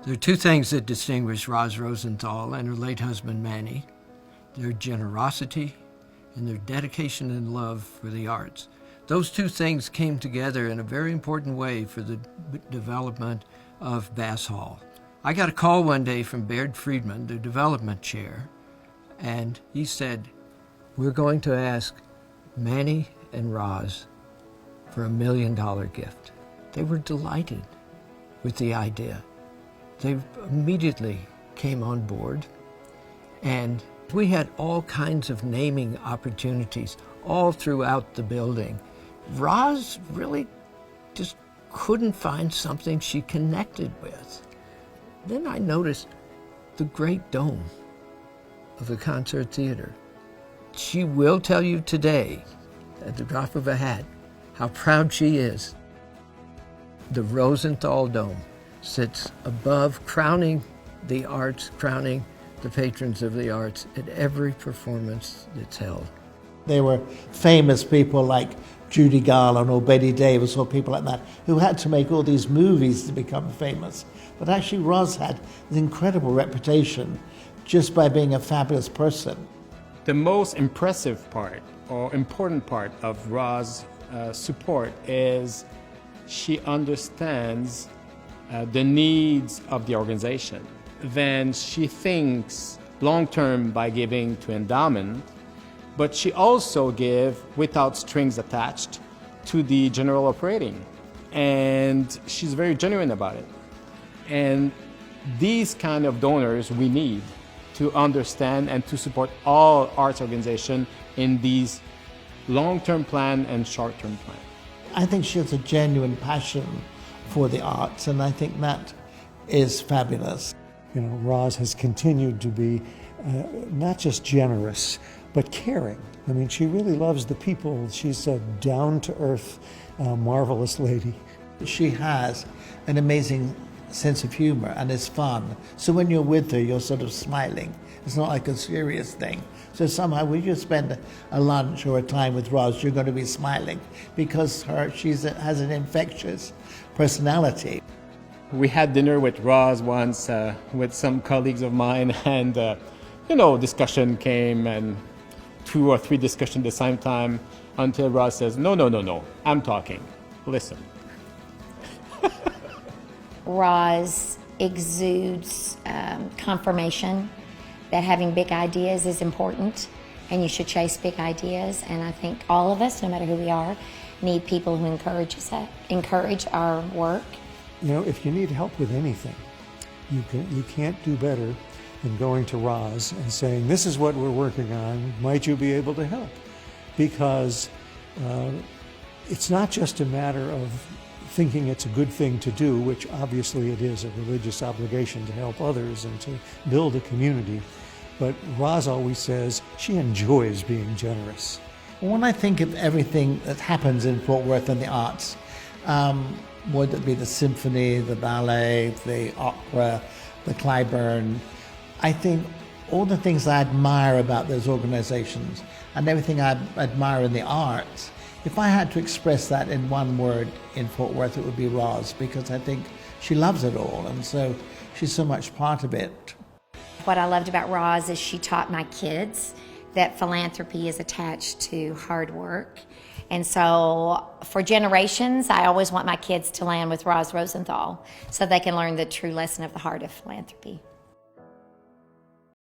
There are two things that distinguish Roz Rosenthal and her late husband Manny: their generosity and their dedication and love for the arts. Those two things came together in a very important way for the development of Bass Hall. I got a call one day from Baird Friedman, the development chair, and he said, "We're going to ask Manny and Roz for $1 million gift." They were delighted with the idea. They immediately came on board, and we had all kinds of naming opportunities all throughout the building. Roz really just couldn't find something she connected with. Then I noticed the great dome of the concert theater. She will tell you today, at the drop of a hat, how proud she is. The Rosenthal Dome sits above, crowning the arts, crowning the patrons of the arts at every performance that's held. There were famous people like Judy Garland or Betty Davis or people like that who had to make all these movies to become famous. But actually Roz had an incredible reputation just by being a fabulous person. The most impressive part or important part of Roz's support is she understands the needs of the organization. Then she thinks long-term by giving to endowment, but she also gives without strings attached to the general operating. And she's very genuine about it. And these kind of donors we need to understand and to support all arts organizations in these long-term plan and short-term plan. I think she has a genuine passion for the arts, and I think that is fabulous. You know, Roz has continued to be not just generous, but caring. I mean, she really loves the people. She's a down-to-earth, marvelous lady. She has an amazing sense of humor and is fun. So when you're with her, you're sort of smiling. It's not like a serious thing. So somehow when you spend a lunch or a time with Roz, you're going to be smiling because she has an infectious personality. We had dinner with Roz once with some colleagues of mine, and discussion came, and 2 or 3 discussions at the same time until Roz says, no, I'm talking. Listen. Roz exudes confirmation that having big ideas is important and you should chase big ideas. And I think all of us, no matter who we are, need people who encourage our work. You know, if you need help with anything, you can't do better than going to Roz and saying, "This is what we're working on, might you be able to help?" Because it's not just a matter of thinking it's a good thing to do, which obviously it is a religious obligation to help others and to build a community, but Roz always says she enjoys being generous. When I think of everything that happens in Fort Worth in the arts, whether it be the symphony, the ballet, the opera, the Clyburn, I think all the things I admire about those organizations and everything I admire in the arts, if I had to express that in one word in Fort Worth, it would be Roz, because I think she loves it all, and so she's so much part of it. What I loved about Roz is she taught my kids that philanthropy is attached to hard work. And so for generations, I always want my kids to land with Roz Rosenthal so they can learn the true lesson of the heart of philanthropy.